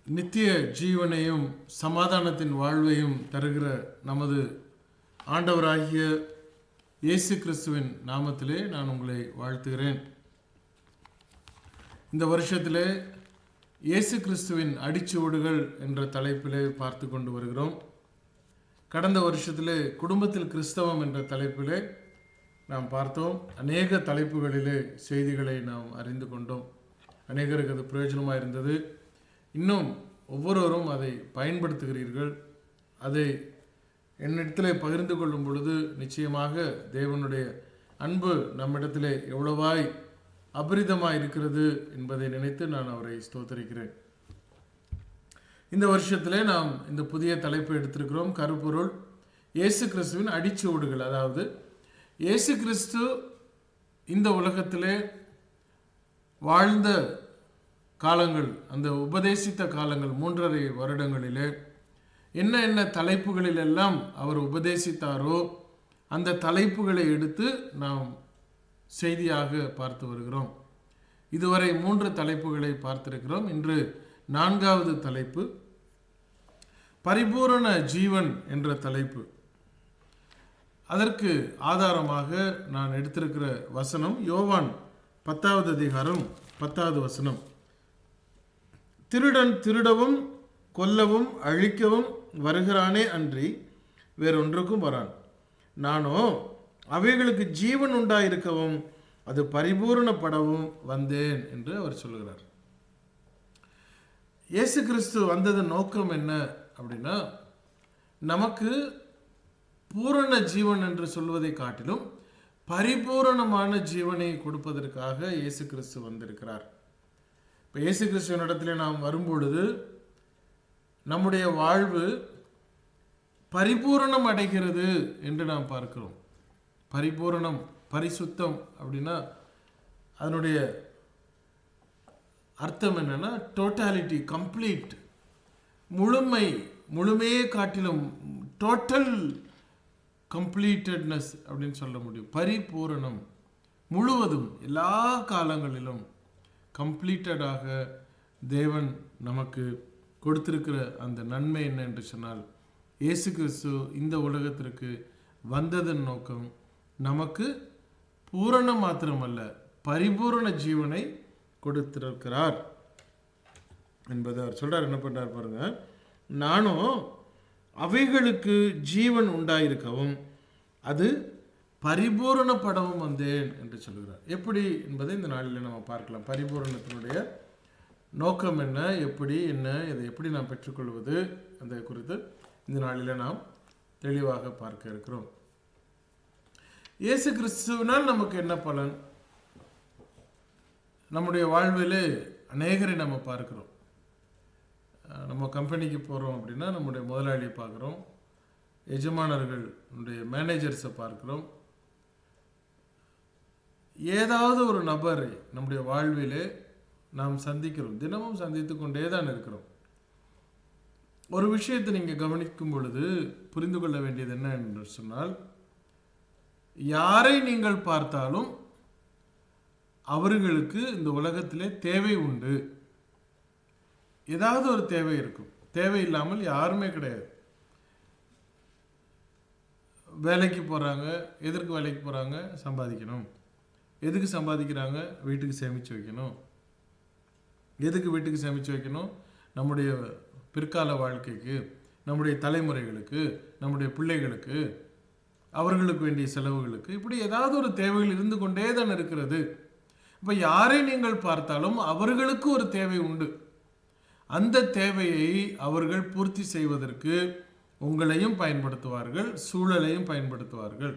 நித்திய ஜீவனையும் சமாதானத்தின் வாழ்வையும் தருகிற நமது ஆண்டவராகிய இயேசு கிறிஸ்துவின் நாமத்திலே நான் உங்களை வாழ்த்துகிறேன். இந்த வருஷத்திலே இயேசு கிறிஸ்துவின் அடிச்சுவடுகள் என்ற தலைப்பிலே பார்த்து கொண்டு வருகிறோம். கடந்த வருஷத்திலே குடும்பத்தில் கிறிஸ்தவம் என்ற தலைப்பிலே நாம் பார்த்தோம். அநேக தலைப்புகளிலே செய்திகளை நாம் அறிந்து கொண்டோம். அநேகருக்கு அது பிரயோஜனமாக இருந்தது. இன்னும் ஒவ்வொருவரும் அதை பயன்படுத்துகிறீர்கள். அதை என்னிடத்தில் பகிர்ந்து கொள்ளும் பொழுது நிச்சயமாக தேவனுடைய அன்பு நம்மிடத்திலே எவ்வளவாய் அபரிதமாக இருக்கிறது என்பதை நினைத்து நான் அவரை ஸ்தோத்தரிக்கிறேன். இந்த வருஷத்திலே நாம் இந்த புதிய தலைப்பை எடுத்திருக்கிறோம். கருப்பொருள் இயேசு கிறிஸ்துவின் அடிச்சுவடுகள். அதாவது இயேசு கிறிஸ்து இந்த உலகத்திலே வாழ்ந்த காலங்கள், அந்த உபதேசித்த காலங்கள் 3.5 வருடங்களிலே என்ன தலைப்புகளிலெல்லாம் அவர் உபதேசித்தாரோ அந்த தலைப்புகளை எடுத்து நாம் செய்தியாக பார்த்து வருகிறோம். இதுவரை 3 தலைப்புகளை பார்த்திருக்கிறோம். இன்று 4வது தலைப்பு பரிபூரண ஜீவன் என்ற தலைப்பு. அதற்கு ஆதாரமாக நான் எடுத்திருக்கிற வசனம் யோவான் 10வது அதிகாரம் 10வது வசனம். திருடன் திருடவும் கொல்லவும் அழிக்கவும் வருகிறானே அன்றி வேறொன்றுக்கும் வரான். நானோ அவைகளுக்கு ஜீவன் உண்டாயிருக்கவும் அது பரிபூரணப்படவும் வந்தேன் என்று அவர் சொல்லுகிறார். இயேசு கிறிஸ்து வந்ததன் நோக்கம் என்ன அப்படின்னா, நமக்கு பூரண ஜீவன் என்று சொல்வதை காட்டிலும் பரிபூரணமான ஜீவனை கொடுப்பதற்காக இயேசு கிறிஸ்து வந்திருக்கிறார். இப்போ இயேசு கிறிஸ்துவனிடத்தில் நாம் வரும்பொழுது நம்முடைய வாழ்வு பரிபூரணம் அடைகிறது என்று நாம் பார்க்கிறோம். பரிபூரணம், பரிசுத்தம் அப்படின்னா அதனுடைய அர்த்தம் என்னன்னா டோட்டாலிட்டி, கம்ப்ளீட், முழுமையே காட்டிலும் டோட்டல் கம்ப்ளீட்டட்னஸ் அப்படின்னு சொல்ல முடியும். பரிபூரணம், முழுவதும், எல்லா காலங்களிலும் கம்ப்ளீட்டடாக தேவன் நமக்கு கொடுத்திருக்கிற அந்த நன்மை என்ன என்று சொன்னால், இயேசு கிறிஸ்து இந்த உலகத்திற்கு வந்ததன் நோக்கம் நமக்கு பூரணம் மாத்திரமல்ல பரிபூரண ஜீவனை கொடுத்திருக்கிறார் என்பதை அவர் சொல்றார். என்ன பண்றார் பாருங்க, நானும் அவைகளுக்கு ஜீவன் உண்டாயிருக்கவும் அது பரிபூரணப்படவும் வந்தேன் என்று சொல்கிறார். எப்படி என்பதை இந்த நாளில் நம்ம பார்க்கலாம். பரிபூரணத்தினுடைய நோக்கம் என்ன, இதை எப்படி நாம் பெற்றுக்கொள்வது அந்த குறித்து இந்த நாளில் நாம் தெளிவாக பார்க்க இருக்கிறோம். இயேசு கிறிஸ்துவினால் நமக்கு என்ன பலன்? நம்முடைய வாழ்விலே அநேகரை நம்ம பார்க்கிறோம். நம்ம கம்பெனிக்கு போகிறோம் அப்படின்னா நம்முடைய முதலாளியை பார்க்குறோம், எஜமானர்கள், நம்முடைய மேனேஜர்ஸை பார்க்கிறோம். ஏதாவது ஒரு நபரை நம்முடைய வாழ்விலே நாம் சந்திக்கிறோம், தினமும் சந்தித்து கொண்டே தான் இருக்கிறோம். ஒரு விஷயத்தை நீங்கள் கவனிக்கும் பொழுது புரிந்து கொள்ள வேண்டியது என்ன என்று சொன்னால், யாரை நீங்கள் பார்த்தாலும் அவர்களுக்கு இந்த உலகத்திலே தேவை உண்டு. ஏதாவது ஒரு தேவை இருக்கும். தேவை இல்லாமல் யாருமே கிடையாது. வேலைக்கு போகிறாங்க. எதற்கு வேலைக்கு போகிறாங்க? சம்பாதிக்கணும். எதுக்கு சம்பாதிக்கிறாங்க? வீட்டுக்கு சேமித்து வைக்கணும். எதுக்கு வீட்டுக்கு சேமித்து வைக்கணும்? நம்முடைய பிற்கால வாழ்க்கைக்கு, நம்முடைய தலைமுறைகளுக்கு, நம்முடைய பிள்ளைகளுக்கு, அவர்களுக்கு வேண்டிய செலவுகளுக்கு, இப்படி ஏதாவது ஒரு தேவைகள் இருந்து கொண்டே தான் இருக்கிறது. இப்போ யாரை நீங்கள் பார்த்தாலும் அவர்களுக்கு ஒரு தேவை உண்டு. அந்த தேவையை அவர்கள் பூர்த்தி செய்வதற்கு உங்களையும் பயன்படுத்துவார்கள், சூழலையும் பயன்படுத்துவார்கள்.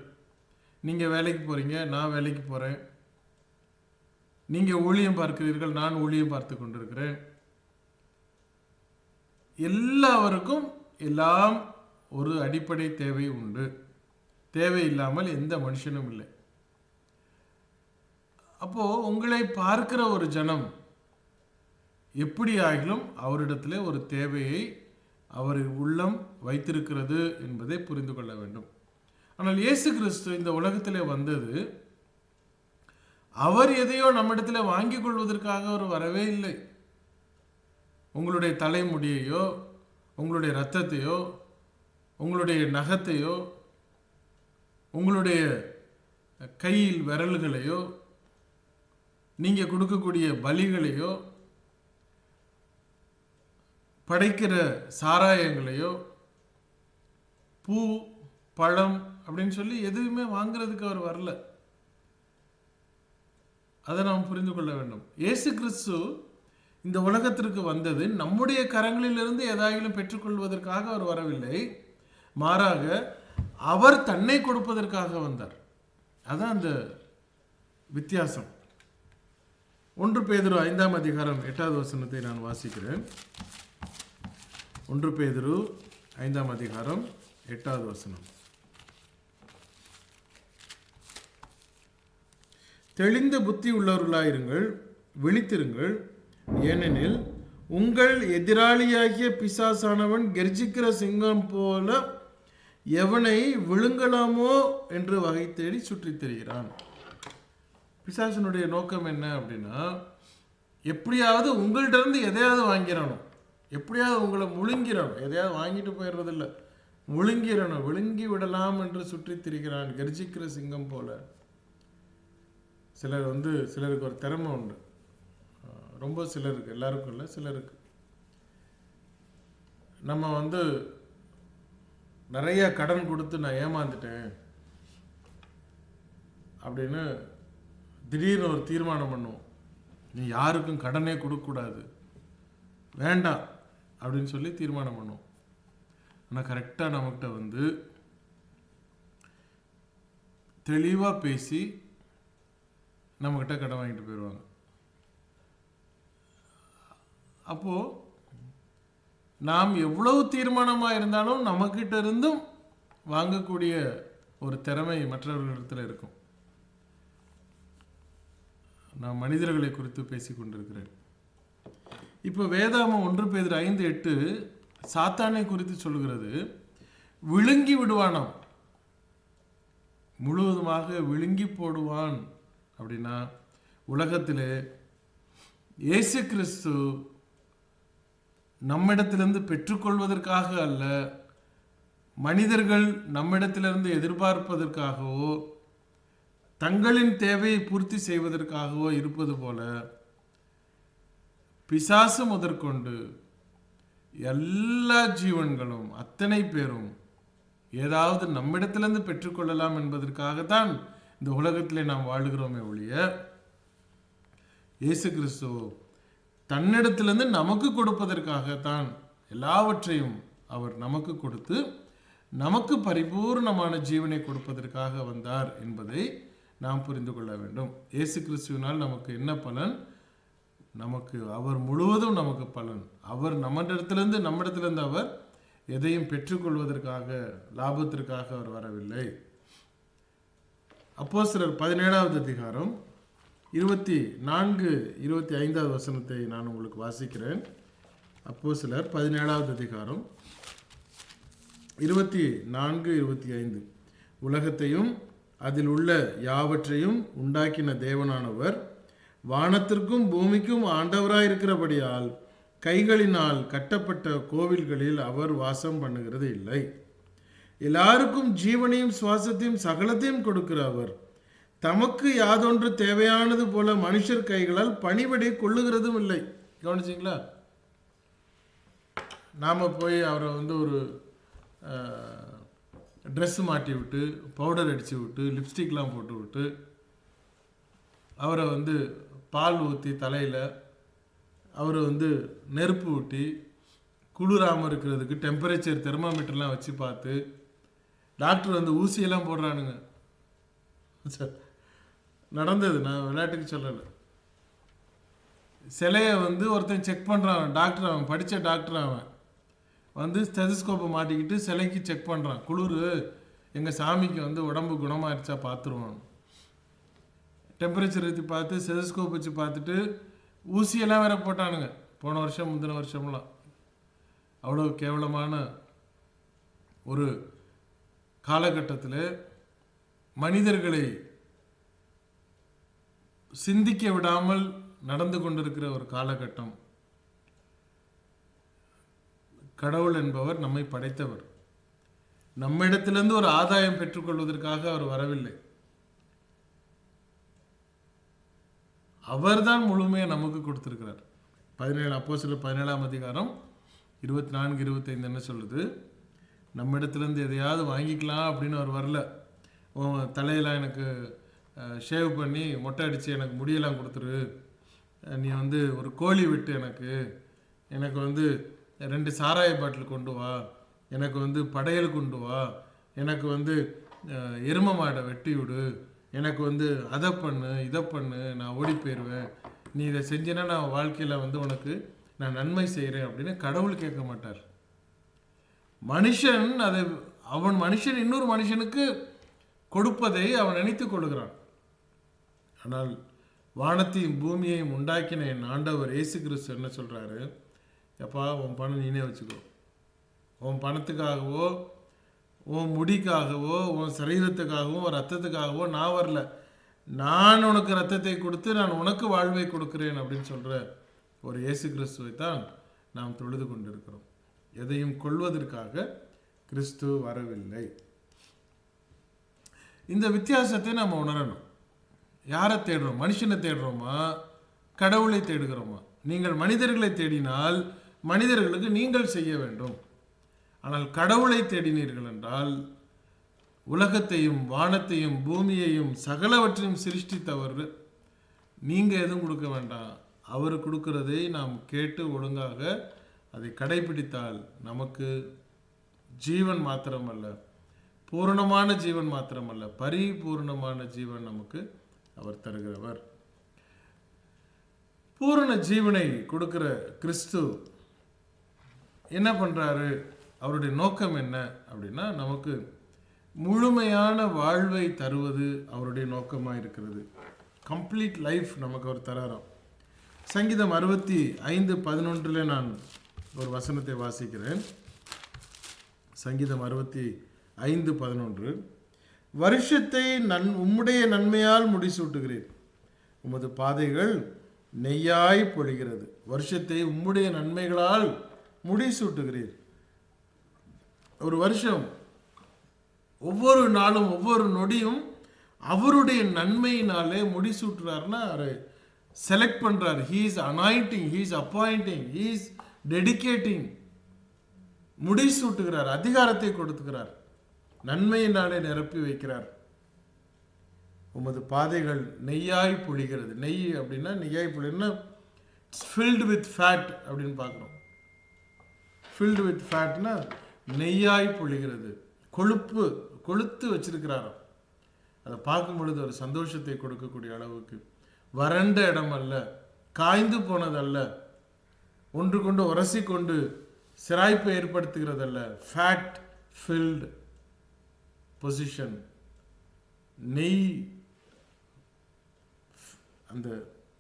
நீங்கள் வேலைக்கு போகிறீங்க, நான் வேலைக்கு போகிறேன். நீங்கள் ஊழியம் பார்க்கிறீர்கள், நான் ஊழியம் பார்த்து கொண்டிருக்கிறேன். எல்லாருக்கும் எல்லாம் ஒரு அடிப்படை தேவை உண்டு. தேவை இல்லாமல் எந்த மனுஷனும் இல்லை. அப்போ உங்களை பார்க்கிற ஒரு ஜனம் எப்படி ஆகிலும் அவரிடத்தில் ஒரு தேவையை அவர் உள்ளம் வைத்திருக்கிறது என்பதை புரிந்து கொள்ள வேண்டும். ஆனால் இயேசு கிறிஸ்து இந்த உலகத்திலே வந்தது அவர் எதையோ நம்மிடத்தில் வாங்கி கொள்வதற்காக அவர் வரவே இல்லை. உங்களுடைய தலைமுடியையோ, உங்களுடைய இரத்தத்தையோ, உங்களுடைய நகத்தையோ, உங்களுடைய கையில் விரல்களையோ, நீங்கள் கொடுக்கக்கூடிய பலிகளையோ, படைக்கிற சாராயங்களையோ, பூ பழம் அப்படின்னு சொல்லி எதுவுமே வாங்குறதுக்கு அவர் வரல. அதை நாம் புரிந்து கொள்ள வேண்டும். இயேசு கிறிஸ்து இந்த உலகத்திற்கு வந்தது நம்முடைய கரங்களிலிருந்து ஏதாயிலும் பெற்றுக்கொள்வதற்காக அவர் வரவில்லை. மாறாக அவர் தன்னை கொடுப்பதற்காக வந்தார். அதான் அந்த வித்தியாசம். 1 பேதுரு 5ஆம் அதிகாரம் 8வது வசனத்தை நான் வாசிக்கிறேன். 1 பேதுரு 5ஆம் அதிகாரம் 8வது வசனம். தெளிந்த புத்தி உள்ளவர்களாயிருங்கள், விழித்திருங்கள். ஏனெனில் உங்கள் எதிராளியாகிய பிசாசானவன் கெர்ச்சிக்கிற சிங்கம் போல எவனை விழுங்கலாமோ என்று வகை தேடி சுற்றித் திரிகிறான். பிசாசனுடைய நோக்கம் என்ன அப்படின்னா, எப்படியாவது உங்கள்கிட்ட இருந்து எதையாவது வாங்கிடணும், எப்படியாவது உங்களை முழுங்கிடணும். எதையாவது வாங்கிட்டு போயிடுறதில்ல, முழுங்கிடணும், விழுங்கி விடலாம் என்று சுற்றித் திரிகிறான் கெர்ச்சிக்கிற சிங்கம் போல. சிலருக்கு ஒரு திறமை உண்டு, ரொம்ப சிலருக்கு, எல்லாருக்கும் இல்லை, சிலருக்கு. நம்ம நிறைய கடன் கொடுத்து நான் ஏமாந்துட்டேன் அப்படின்னு திடீர்னு ஒரு தீர்மானம் பண்ணுவோம். நீ யாருக்கும் கடனே கொடுக்கக்கூடாது, வேண்டாம் அப்படின்னு சொல்லி தீர்மானம் பண்ணுவோம். ஆனால் கரெக்டாக நம்மகிட்ட தெளிவாக பேசி நம்மக்கிட்ட கடன் வாங்கிட்டு போயிடுவாங்க. அப்போது நாம் எவ்வளவு தீர்மானமாக இருந்தாலும் நம்மக்கிட்ட இருந்தும் வாங்கக்கூடிய ஒரு திறமை மற்றவர்களிடத்தில் இருக்கும். நான் மனிதர்களை குறித்து பேசி கொண்டிருக்கிறேன். இப்போ வேதாகமம் 1 பேதுரு 5:8 சாத்தானை குறித்து சொல்லுகிறது. விழுங்கி விடுவானாம், முழுவதுமாக விழுங்கி போடுவான். அப்படின்னா உலகத்திலே இயேசு கிறிஸ்து நம்மிடத்திலிருந்து பெற்றுக்கொள்வதற்காக அல்ல, மனிதர்கள் நம்மிடத்திலிருந்து எதிர்பார்ப்பதற்காகவோ தங்களின் தேவையை பூர்த்தி செய்வதற்காகவோ இருப்பது போல, பிசாசு முதற்கொண்டு எல்லா ஜீவன்களும் அத்தனை பேரும் ஏதாவது நம்மிடத்திலிருந்து பெற்றுக்கொள்ளலாம் என்பதற்காகத்தான் இந்த உலகத்திலே நாம் வாழுகிறோமே ஒழிய, இயேசு கிறிஸ்து தன்னிடத்திலிருந்து நமக்கு கொடுப்பதற்காகத்தான் எல்லாவற்றையும் அவர் நமக்கு கொடுத்து நமக்கு பரிபூர்ணமான ஜீவனை கொடுப்பதற்காக வந்தார் என்பதை நாம் புரிந்து கொள்ள வேண்டும். இயேசு கிறிஸ்துவினால் நமக்கு என்ன பலன்? நமக்கு அவர் முழுவதும் நமக்கு பலன். அவர் நம்மிடத்திலிருந்து அவர் எதையும் பெற்றுக்கொள்வதற்காக, லாபத்திற்காக அவர் வரவில்லை. அப்போஸ்தலர் 17வது அதிகாரம் 24, 25வது வசனத்தை நான் உங்களுக்கு வாசிக்கிறேன். அப்போஸ்தலர் 17வது அதிகாரம் 24, 25. உலகத்தையும் அதில் உள்ள யாவற்றையும் உண்டாக்கின தேவனானவர் வானத்திற்கும் பூமிக்கும் ஆண்டவராயிருக்கிறபடியால் கைகளினால் கட்டப்பட்ட கோவில்களில் அவர் வாசம் பண்ணுகிறது இல்லை. எல்லாருக்கும் ஜீவனையும் சுவாசத்தையும் சகலத்தையும் கொடுக்கிற அவர் தமக்கு யாதொன்று தேவையானது போல மனுஷர் கைகளால் பணிபடை கொள்ளுகிறதும் இல்லை. கவனிச்சிங்களா? நாம் போய் அவரை ஒரு ட்ரெஸ்ஸு மாட்டி விட்டு, பவுடர் அடித்து விட்டு, லிப்ஸ்டிக்லாம் போட்டு விட்டு, அவரை பால் ஊற்றி தலையில் அவரை நெருப்பு ஊட்டி குளிராமல் இருக்கிறதுக்கு டெம்பரேச்சர் தெர்மாமீட்டர்லாம் வச்சு பார்த்து, டாக்டர் ஊசியெல்லாம் போடுறானுங்க. சார் நடந்தது, நான் விளையாட்டுக்கு சொல்லலை. சிலையை ஒருத்தன் செக் பண்ணுறான், டாக்டர், அவன் படித்த டாக்டர், அவன் ஸ்டெதஸ்கோப்பை மாட்டிக்கிட்டு சிலைக்கு செக் பண்ணுறான். குளிர் எங்கள் சாமிக்கு உடம்பு குணமாகிடுச்சா பார்த்துருவான். டெம்பரேச்சர் ஏற்றி பார்த்து ஸ்டெதஸ்கோப் வச்சு பார்த்துட்டு ஊசியெல்லாம் வேற போட்டானுங்க. போன வருஷம் முந்தின வருஷம்லாம் அவ்வளோ கேவலமான ஒரு காலகட்டத்தில் மனிதர்களை சிந்திக்க விடாமல் நடந்து கொண்டிருக்கிற ஒரு காலகட்டம். கடவுள் என்பவர் நம்மை படைத்தவர். நம்மிடத்திலிருந்து ஒரு ஆதாயம் பெற்றுக்கொள்வதற்காக அவர் வரவில்லை. அவர்தான் முழுமையாக நமக்கு கொடுத்திருக்கிறார். 17 அப்போஸ்தலர் 17ஆம் அதிகாரம் 24, 25 என்ன சொல்லுது? நம்மிடத்துலேருந்து எதையாவது வாங்கிக்கலாம் அப்படின்னு அவர் வரல. தலையெல்லாம் எனக்கு ஷேவ் பண்ணி மொட்டை அடித்து எனக்கு முடியெல்லாம் கொடுத்துரு, நீ ஒரு கோழி விட்டு எனக்கு 2 சாராய பாட்டில் கொண்டு வா, எனக்கு படையல் கொண்டு வா, எனக்கு எரும மாடை வெட்டி விடு, எனக்கு அதை பண்ணு இதை பண்ணு, நான் ஓடி போயிடுவேன், நீ இதை செஞ்சினா நான் வாழ்க்கையில் உனக்கு நான் நன்மை செய்கிறேன் அப்படின்னு கடவுள் கேட்க மாட்டார். மனுஷன் மனுஷன் இன்னொரு மனுஷனுக்கு கொடுப்பதை அவன் நினைத்து கொள்கிறான். ஆனால் வானத்தையும் பூமியையும் உண்டாக்கின என் ஆண்டவர் இயேசு கிறிஸ்து என்ன சொல்கிறாரு? எப்பா, உன் பணம் நீனே வச்சுக்கோ. உன் பணத்துக்காகவோ உன் முடிக்காகவோ உன் சரீரத்துக்காகவோ ரத்தத்துக்காகவோ நான் வரல. நான் உனக்கு ரத்தத்தை கொடுத்து நான் உனக்கு வாழ்வை கொடுக்கிறேன் அப்படின்னு சொல்கிற ஒரு இயேசு கிறிஸ்துவை தான் நாம் தொழுது கொண்டிருக்கிறோம். எதையும் கொள்வதற்காக கிறிஸ்து வரவில்லை. இந்த வித்தியாசத்தை நாம் உணரணும். யாரை தேடுறோம்? மனுஷனை தேடுறோமா, கடவுளை தேடுகிறோமா? நீங்கள் மனிதர்களை தேடினால் மனிதர்களுக்கு நீங்கள் செய்ய வேண்டும். ஆனால் கடவுளை தேடினீர்கள் என்றால் உலகத்தையும் வானத்தையும் பூமியையும் சகலவற்றையும் சிருஷ்டித்தவர், நீங்கள் எதுவும் கொடுக்க வேண்டாம். அவர் கொடுக்கிறதை நாம் கேட்டு ஒழுங்காக அதை கடைபிடித்தால் நமக்கு ஜீவன் மாத்திரமல்ல, பூரணமான ஜீவன் மாத்திரமல்ல, பரிபூர்ணமான ஜீவன் நமக்கு அவர் தருகிறவர். பூரண ஜீவனை கொடுக்கிற கிறிஸ்து என்ன பண்ணுறாரு? அவருடைய நோக்கம் என்ன அப்படின்னா, நமக்கு முழுமையான வாழ்வை தருவது அவருடைய நோக்கமாக இருக்கிறது. கம்ப்ளீட் லைஃப் நமக்கு அவர் தராராம். சங்கீதம் 65:11 நான் ஒரு வசனத்தை வாசிக்கிறேன். சங்கீதம் 65:11, வருஷத்தை உம்முடைய நன்மையால் முடிசூட்டுகிறீர், உமது பாதைகள் நெய்யாய் பொழிகிறது. வருஷத்தை உம்முடைய நன்மைகளால் முடிசூட்டுகிறீர். ஒரு வருஷம், ஒவ்வொரு நாளும் ஒவ்வொரு நொடியும் அவருடைய நன்மையினாலே முடிசூட்டுறாருன்னா அவரை செலக்ட் பண்ணுறார். He is anointing, he is appointing, he is dedicating. முடிசூட்டுகிறார், அதிகாரத்தை கொடுத்துக்கிறார், நன்மையினாலே நிரப்பி வைக்கிறார். உமது பாதைகள் நெய்யாய் பொழிகிறது. நெய் அப்படின்னா நெய்யாய் பொழின்னா ஃபில்டு வித் ஃபேட் அப்படின்னு பார்க்குறோம். ஃபில்டு வித் ஃபேட்னா நெய்யாய் பொழிகிறது, கொழுத்து வச்சிருக்கிறாராம். அதை பார்க்கும் பொழுது ஒரு சந்தோஷத்தை கொடுக்கக்கூடிய அளவுக்கு, வறண்ட இடம் அல்ல, காய்ந்து போனதல்ல, ஒன்று கொண்டு உரசி கொண்டு சிராய்ப்பை ஏற்படுத்துகிறதல்ல, ஃபேட் ஃபில்டு பொசிஷன். நெய், அந்த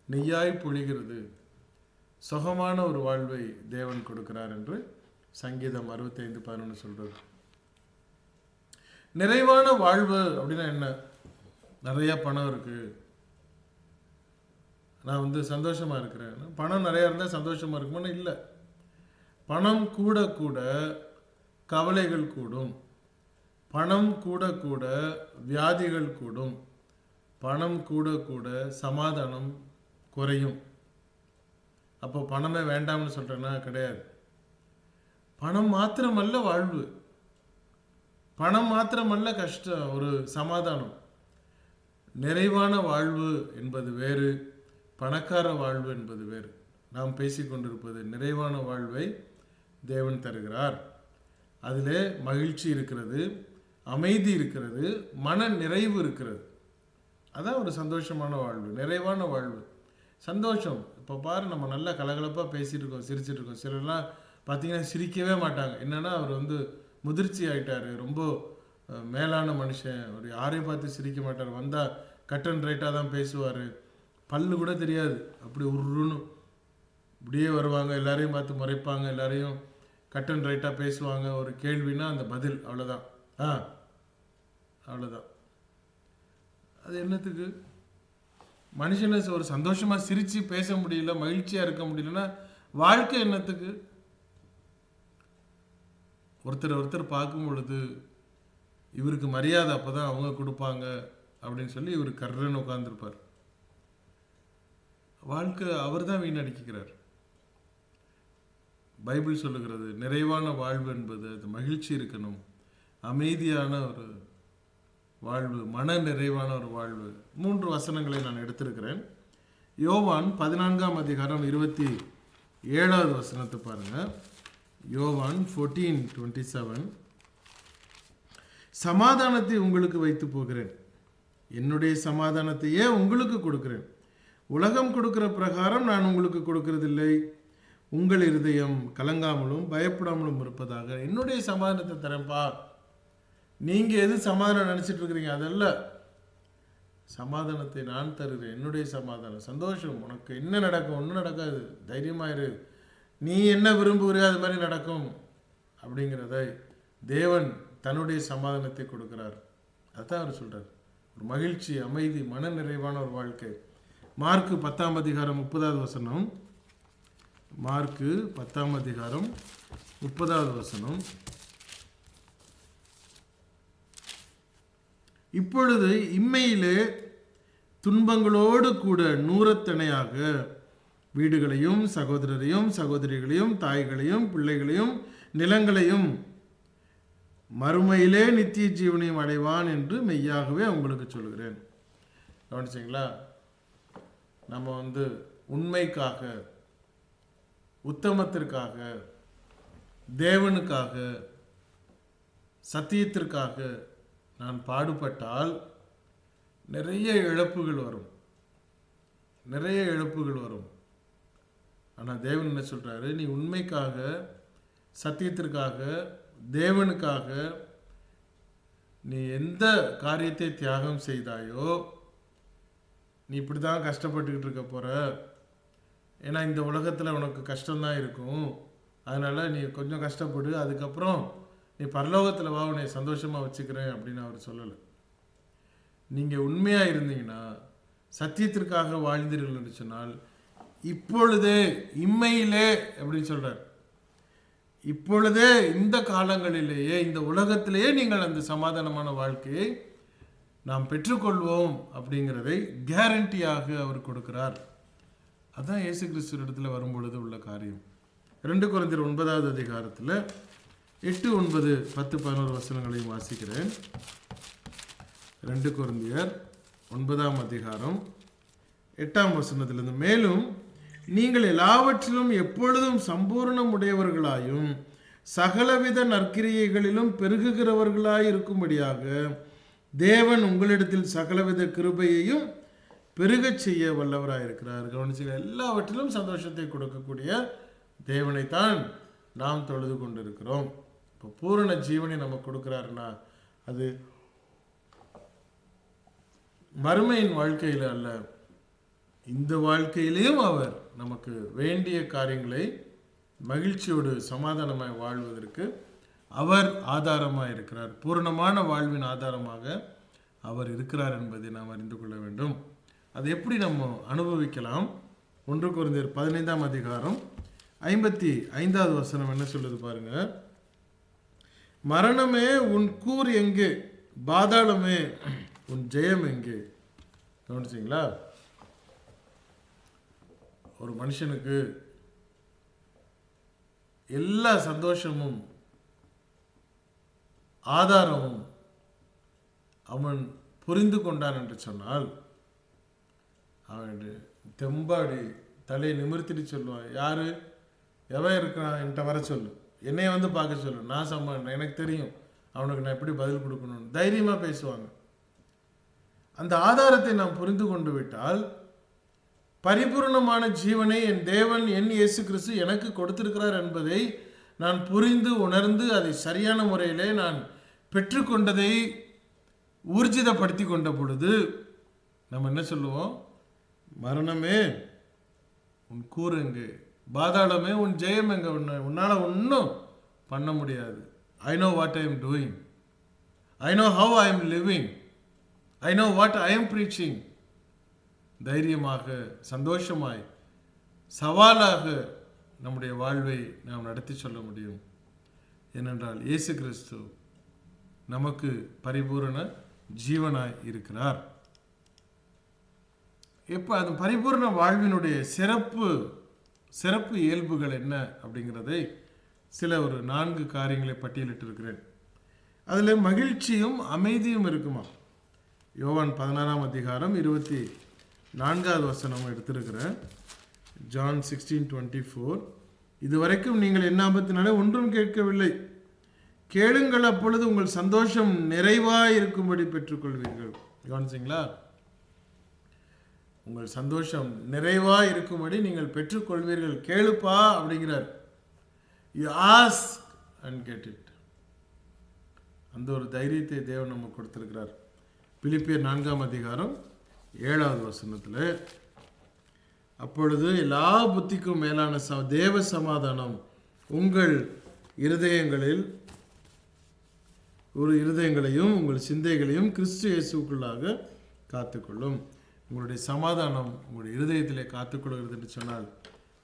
நெய்யாய் பொழிகிறது. சுகமான ஒரு வாழ்வை தேவன் கொடுக்கிறார் என்று சங்கீதம் 65:11 சொல்றது. நிறைவான வாழ்வு அப்படின்னா என்ன? நிறைய பணம் இருக்கு, நான் சந்தோஷமா இருக்கிறேன். பணம் நிறைய இருந்தால் சந்தோஷமா இருக்குமான்னு இல்லை. பணம் கூட கூட கவலைகள் கூடும், பணம் கூட கூட வியாதிகள் கூடும், பணம் கூட கூட சமாதானம் குறையும். அப்போ பணமே வேண்டாம்னு சொல்கிறேன்னா கிடையாது. பணம் மாத்திரமல்ல வாழ்வு, பணம் மாத்திரமல்ல கஷ்டம், ஒரு சமாதானம். நிறைவான வாழ்வு என்பது வேறு, பணக்கார வாழ்வு என்பது வேறு. நாம் பேசிக்கொண்டிருப்பது நிறைவான வாழ்வை தேவன் தருகிறார். அதிலே மகிழ்ச்சி இருக்கிறது, அமைதி இருக்கிறது, மன நிறைவு இருக்கிறது. அதான் ஒரு சந்தோஷமான வாழ்வு, நிறைவான வாழ்வு, சந்தோஷம். இப்போ பாரு, நம்ம நல்லா கலகலப்பாக பேசிகிட்டு இருக்கோம், சிரிச்சிட்டு இருக்கோம். சிலர்லாம் பார்த்தீங்கன்னா சிரிக்கவே மாட்டாங்க. என்னென்னா அவர் முதிர்ச்சி ஆகிட்டார், ரொம்ப மேலான மனுஷன், ஒரு யாரையும் பார்த்து சிரிக்க மாட்டார். வந்தால் கட் அண்ட் ரைட்டாக தான் பேசுவார், பல்லு கூட தெரியாது, அப்படி உருன்னு இப்படியே வருவாங்க, எல்லாரையும் பார்த்து முறைப்பாங்க, எல்லாரையும் கட் அண்ட் ரைட்டாக பேசுவாங்க. ஒரு கேள்வினா அந்த பதில், அவ்வளோதான். அவ்வளோதான். அது என்னத்துக்கு? மனுஷனை ஒரு சந்தோஷமாக சிரித்து பேச முடியல, மகிழ்ச்சியாக இருக்க முடியலன்னா வாழ்க்கை என்னத்துக்கு? ஒருத்தர் பார்க்கும் பொழுது இவருக்கு மரியாதை அப்போ தான் அவங்க கொடுப்பாங்க அப்படின்னு சொல்லி இவர் கர்றன்னு உட்கார்ந்துருப்பார். வாழ்க்கை அவர் தான் வீணடிக்கிறார். பைபிள் சொல்லுகிறது நிறைவான வாழ்வு என்பது அது மகிழ்ச்சி இருக்கணும், அமைதியான ஒரு வாழ்வு, மன நிறைவான ஒரு வாழ்வு. 3 வசனங்களை நான் எடுத்திருக்கிறேன். யோவான் 14ஆம் அதிகாரம் 27வது வசனத்தை பாருங்க. யோவான் 14:27, சமாதானத்தை உங்களுக்கு வைத்து போகிறேன், என்னுடைய சமாதானத்தையே உங்களுக்கு கொடுக்கிறேன், உலகம் கொடுக்கிற பிரகாரம் நான் உங்களுக்கு கொடுக்கிறதில்லை, உங்கள் இருதயம் கலங்காமலும் பயப்படாமலும் இருப்பதாக. என்னுடைய சமாதானத்தை தரேன்ப்பா, நீங்க எது சமாதானம் நினைச்சிட்டு இருக்கிறீங்க அதல்ல, சமாதானத்தை நான் தருகிறேன், என்னுடைய சமாதானம். சந்தோஷம், உனக்கு என்ன நடக்கும், ஒன்றும் நடக்காது, தைரியமாயிரு, நீ என்ன விரும்புகிறியோ அது மாதிரி நடக்கும் அப்படிங்கிறதை தேவன் தன்னுடைய சமாதானத்தை கொடுக்கிறார். அதுதான் அவர் சொல்றார், ஒரு மகிழ்ச்சி, அமைதி, மன நிறைவான ஒரு வாழ்க்கை. மார்க்கு 10ஆம் அதிகாரம் 30வது வசனம். மார்க்கு 10ஆம் அதிகாரம் 30வது வசனம். இப்பொழுது இம்மையிலே துன்பங்களோடு கூட நூறத்தனையாக வீடுகளையும் சகோதரரையும் சகோதரிகளையும் தாய்களையும் பிள்ளைகளையும் நிலங்களையும் மறுமையிலே நித்திய ஜீவனையும் அடைவான் என்று மெய்யாகவே உங்களுக்கு சொல்கிறேன். கவனிச்சிங்களா? நம்ம உண்மைக்காக, உத்தமத்திற்காக, தேவனுக்காக, சத்தியத்திற்காக நான் பாடுபட்டால் நிறைய இழப்புகள் வரும், நிறைய இழப்புகள் வரும். ஆனால் தேவன் என்ன சொல்றாரு, நீ உண்மைக்காக, சத்தியத்திற்காக, தேவனுக்காக நீ எந்த காரியத்தை தியாகம் செய்தாயோ நீ இப்படி தான் கஷ்டப்பட்டுக்கிட்டு இருக்க போற. ஏன்னா இந்த உலகத்தில் உனக்கு கஷ்டம்தான் இருக்கும், அதனால நீ கொஞ்சம் கஷ்டப்படு, அதுக்கப்புறம் நீ பரலோகத்தில் வா, உன்னை சந்தோஷமாக வச்சுக்கிறேன் அப்படின்னு அவர் சொல்லலை. நீங்கள் உண்மையாக இருந்தீங்கன்னா, சத்தியத்திற்காக வாழ்ந்தீர்கள் என்று சொன்னால் இப்பொழுதே, இம்மையிலே அப்படின்னு சொல்றார், இப்பொழுதே இந்த காலங்களிலேயே, இந்த உலகத்திலேயே நீங்கள் அந்த சமாதானமான வாழ்க்கையை நாம் பெற்றுக்கொள்வோம் அப்படிங்கிறதை கேரண்டியாக அவர் கொடுக்கிறார். அதான் இயேசு கிறிஸ்து இடத்துல வரும்பொழுது உள்ள காரியம். 2 கொரிந்தியர் 9வது அதிகாரத்தில் 8, 9, 10, 11 வசனங்களையும் வாசிக்கிறேன். 2 கொரிந்தியர் 9ஆம் அதிகாரம் 8ஆம் வசனத்திலிருந்து, மேலும் நீங்கள் எல்லாவற்றிலும் எப்பொழுதும் சம்பூர்ணம் உடையவர்களாயும் சகலவித நற்கிரியைகளிலும் பெருகுகிறவர்களாய் இருக்கும்படியாக தேவன் உங்களிடத்தில் சகலவித கிருபையையும் பெருகச் செய்ய வல்லவராயிருக்கிறார். கவனிச்சு, எல்லாவற்றிலும் சந்தோஷத்தை கொடுக்கக்கூடிய தேவனைத்தான் நாம் தொழுது கொண்டிருக்கிறோம். இப்போ பூரண ஜீவனை நமக்கு கொடுக்கிறாருன்னா அது மறுமையின் வாழ்க்கையில் அல்ல, இந்த வாழ்க்கையிலேயும் அவர் நமக்கு வேண்டிய காரியங்களை மகிழ்ச்சியோடு சமாதானமாய் வாழ்வதற்கு அவர் ஆதாரமாக இருக்கிறார். பூரணமான வாழ்வின் ஆதாரமாக அவர் இருக்கிறார் என்பதை நாம் அறிந்து கொள்ள வேண்டும். அதை எப்படி நம்ம அனுபவிக்கலாம்? 1 கொரிந்தியர் 15ஆம் அதிகாரம் 55வது வசனம் என்ன சொல்லுது பாருங்க. மரணமே உன் கூர் எங்கே, பாதாளமே உன் ஜெயம் எங்கே? கவனிச்சிங்களா? ஒரு மனுஷனுக்கு எல்லா சந்தோஷமும் ஆதாரமும் அவன் புரிந்து கொண்டான் என்று சொன்னால் அவன் தெம்பாடி தலையை நிமிர்த்திட்டு சொல்லுவான், யாரு எவன் இருக்கிறான் என்கிட்ட வர சொல்லு, என்னைய பார்க்க சொல்லு, நான் எனக்கு தெரியும் அவனுக்கு நான் எப்படி பதில் கொடுக்கணும்னு தைரியமாக பேசுவாங்க. அந்த ஆதாரத்தை நாம் புரிந்து கொண்டு விட்டால் பரிபூர்ணமான ஜீவனை என் தேவன், என் இயேசு கிறிஸ்து எனக்கு கொடுத்திருக்கிறார் என்பதை நான் புரிந்து உணர்ந்து அதை சரியான முறையிலே நான் பெற்றுக்கொண்டதை ஊர்ஜிதப்படுத்தி கொண்ட பொழுது நம்ம என்ன சொல்லுவோம்? மரணமே உன் கூர் எங்கே, பாதாளமே உன் ஜெயம் எங்கே, உன்னால் ஒன்றும் பண்ண முடியாது. I know what I am doing, I know how I am living, I know what I am preaching. தைரியமாக, சந்தோஷமாய், சவாலாக நம்முடைய வாழ்வை நாம் நடத்தி சொல்ல முடியும். ஏனென்றால் இயேசு கிறிஸ்து நமக்கு பரிபூரண ஜீவனாய் இருக்கிறார். இப்போ அது பரிபூர்ண வாழ்வினுடைய சிறப்பு இயல்புகள் என்ன அப்படிங்கிறதை சில ஒரு 4 காரியங்களை பட்டியலிட்டு இருக்கிறேன். அதில் மகிழ்ச்சியும் அமைதியும் இருக்குமா. யோவான் 16ஆம் அதிகாரம் 24வது வசனம் எடுத்திருக்கிறேன். ஜான் 16:24. இதுவரைக்கும் நீங்கள் என் நாமத்தினாலே ஒன்றும் கேட்கவில்லை, கேளுங்கள், அப்பொழுது உங்கள் சந்தோஷம் நிறைவாய் இருக்கும்படி பெற்றுக்கொள்வீர்கள். கவனிச்சிங்களா? உங்கள் சந்தோஷம் நிறைவாக இருக்கும்படி நீங்கள் பெற்றுக்கொள்வீர்கள். கேளுப்பா அப்படிங்கிறார். You ask and get it. அந்த ஒரு தைரியத்தை தேவன் நமக்கு கொடுத்திருக்கிறார். பிலிப்பியர் 4ஆம் அதிகாரம் 7வது வசனத்தில், அப்பொழுது எல்லா புத்திக்கும் மேலான தேவ சமாதானம் உங்கள் இருதயங்களையும் உங்கள் சிந்தைகளையும் கிறிஸ்து இயேசுக்குள்ளாக காத்துக்கொள்ளும். உங்களுடைய சமாதானம் உங்களுடைய இருதயத்திலே காத்துக்கொள்கிறது என்று சொன்னால்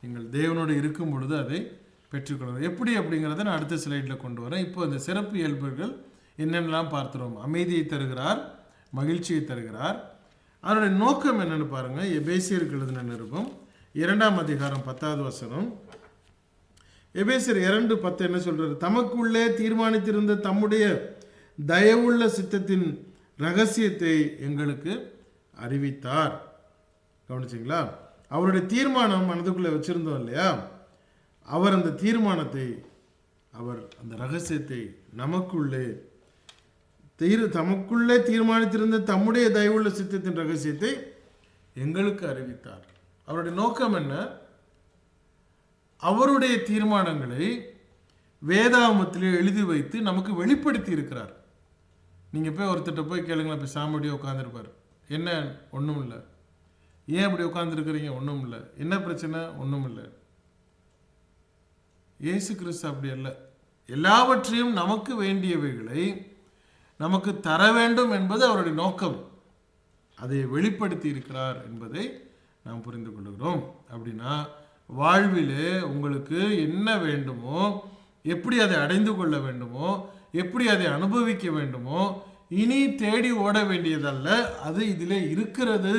நீங்கள் தேவனோடு இருக்கும் பொழுது அதை பெற்றுக்கொள்வது எப்படி அப்படிங்கிறத நான் அடுத்த ஸ்லைடில் கொண்டு வரேன். இப்போ அந்த சிறப்பு இயல்புகள் என்னென்னலாம் பார்த்துறோம். அமைதியை தருகிறார், மகிழ்ச்சியை தருகிறார். அதனுடைய நோக்கம் என்னென்னு பாருங்கள். எபேசியருக்கு எழுதின நிருபம் 2ஆம் அதிகாரம் 10வது வசனம். எபேசியர் 2:10 என்ன சொல்றாரு? தமக்குள்ளே தீர்மானித்திருந்த தம்முடைய தயவுள்ள சித்தத்தின் ரகசியத்தை எங்களுக்கு அறிவித்தார். கவனிச்சிங்களா? அவருடைய தீர்மானம் மனதுக்குள்ளே வச்சிருந்தோம் இல்லையா? அவர் அந்த தீர்மானத்தை, அவர் அந்த ரகசியத்தை தமக்குள்ளே தீர்மானித்திருந்த தம்முடைய தயவுள்ள சித்தத்தின் ரகசியத்தை எங்களுக்கு அறிவித்தார். அவருடைய நோக்கம் என்ன? அவருடைய தீர்மானங்களை வேதாகமத்திலே எழுதி வைத்து நமக்கு வெளிப்படுத்தி இருக்கிறார். நீங்கள் போய் ஒருத்தட்ட போய் கேளுங்களேன், இப்போ சாமடியாக உட்காந்துருப்பார். என்ன? ஒன்றும் இல்லை. ஏன் அப்படி உட்காந்துருக்கிறீங்க? ஒன்றும் இல்லை. என்ன பிரச்சனை? ஒன்றும் இல்லை. இயேசு கிறிஸ்து அப்படி அல்ல. எல்லாவற்றையும் நமக்கு வேண்டியவைகளை நமக்கு தர வேண்டும் என்பது அவருடைய நோக்கம். அதை வெளிப்படுத்தி இருக்கிறார் என்பதை நாம் புரிந்து கொள்கிறோம். அப்படின்னா வாழ்விலே உங்களுக்கு என்ன வேண்டுமோ, எப்படி அதை அடைந்து கொள்ள வேண்டுமோ, எப்படி அதை அனுபவிக்க வேண்டுமோ, இனி தேடி ஓட வேண்டியதல்ல, அது இதிலே இருக்கிறது.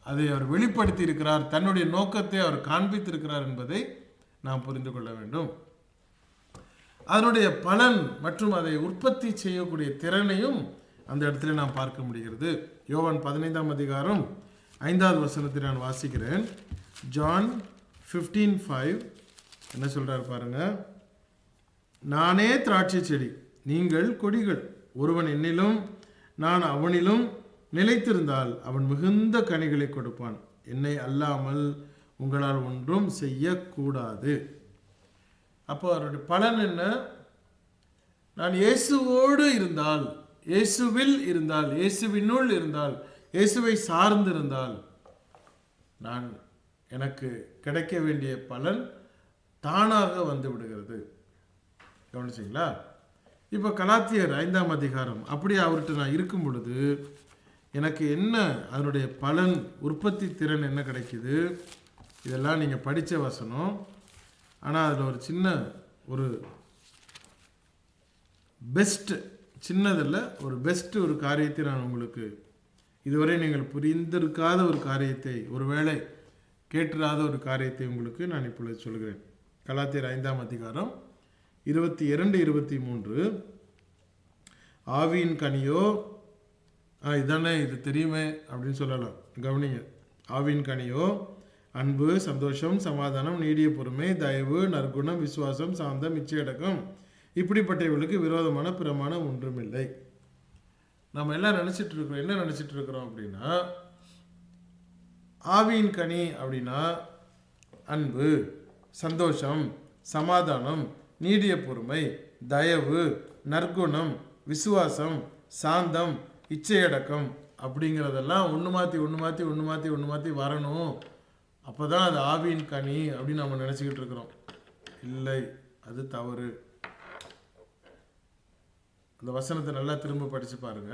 அதை அவர் வெளிப்படுத்தி இருக்கிறார், தன்னுடைய நோக்கத்தை அவர் காண்பித்திருக்கிறார் என்பதை நாம் புரிந்து கொள்ள வேண்டும். அதனுடைய பலன் மற்றும் அதை உற்பத்தி செய்யக்கூடிய திறனையும் அந்த இடத்துல நாம் பார்க்க முடிகிறது. யோவான் 15ஆம் அதிகாரம் 5வது வசனத்தை நான் வாசிக்கிறேன். ஜான் 15:5 என்ன சொல்றாரு பாருங்க. நானே திராட்சை செடி, நீங்கள் கொடிகள். ஒருவன் என்னிலும் நான் அவனிலும் நிலைத்திருந்தால் அவன் மிகுந்த கனிகளை கொடுப்பான். என்னை அல்லாமல் உங்களால் ஒன்றும் செய்யக்கூடாது. அப்போ அவருடைய பலன் என்ன? நான் இயேசுவோடு இருந்தால், இயேசுவில் இருந்தால், இயேசுவினுள் இருந்தால், இயேசுவை சார்ந்திருந்தால் எனக்கு கிடைக்க வேண்டிய பலன் தானாக வந்து விடுகிறது. கவனிச்சிங்களா? இப்போ கலாத்தியர் 5ஆம் அதிகாரம், அப்படி அவர்கிட்ட நான் இருக்கும் பொழுது எனக்கு என்ன அதனுடைய பலன், உற்பத்தி திறன் என்ன கிடைக்குது? இதெல்லாம் நீங்கள் படித்த வசனம். ஆனால் அதில் ஒரு சின்ன ஒரு பெஸ்ட், சின்னதில் ஒரு பெஸ்ட் ஒரு காரியத்தை நான் உங்களுக்கு, இதுவரை நீங்கள் புரிந்திருக்காத ஒரு காரியத்தை, ஒருவேளை கேட்டிராத ஒரு காரியத்தை உங்களுக்கு நான் இப்பொழுது சொல்கிறேன். கலாத்தியர் 5ஆம் அதிகாரம் 22-23. ஆவியின் கனியோ, இதானே, இது தெரியுமே அப்படின்னு சொல்லலாம். கவனிங்க. ஆவியின் கனியோ அன்பு, சந்தோஷம், சமாதானம், நீடிய பொறுமை, தயவு, நற்குணம், விசுவாசம், சாந்தம், இச்சையடக்கம், இப்படிப்பட்டவர்களுக்கு விரோதமான பிரமாணம் ஒன்றுமில்லை. நம்ம எல்லாம் நினச்சிட்டு இருக்கிறோம், என்ன நினச்சிட்டு இருக்கிறோம் அப்படின்னா, ஆவியின் கனி அப்படின்னா அன்பு, சந்தோஷம், சமாதானம், நீடிய பொறுமை, தயவு, நற்குணம், விசுவாசம், சாந்தம், இச்சையடக்கம் அப்படிங்கிறதெல்லாம் ஒன்று மாற்றி வரணும். அப்போ தான் அது ஆவியின் கனி அப்படின்னு நம்ம நினச்சிக்கிட்டு இருக்கிறோம். இல்லை, அது தவறு. அந்த வசனத்தை நல்லா திரும்ப படித்து பாருங்க.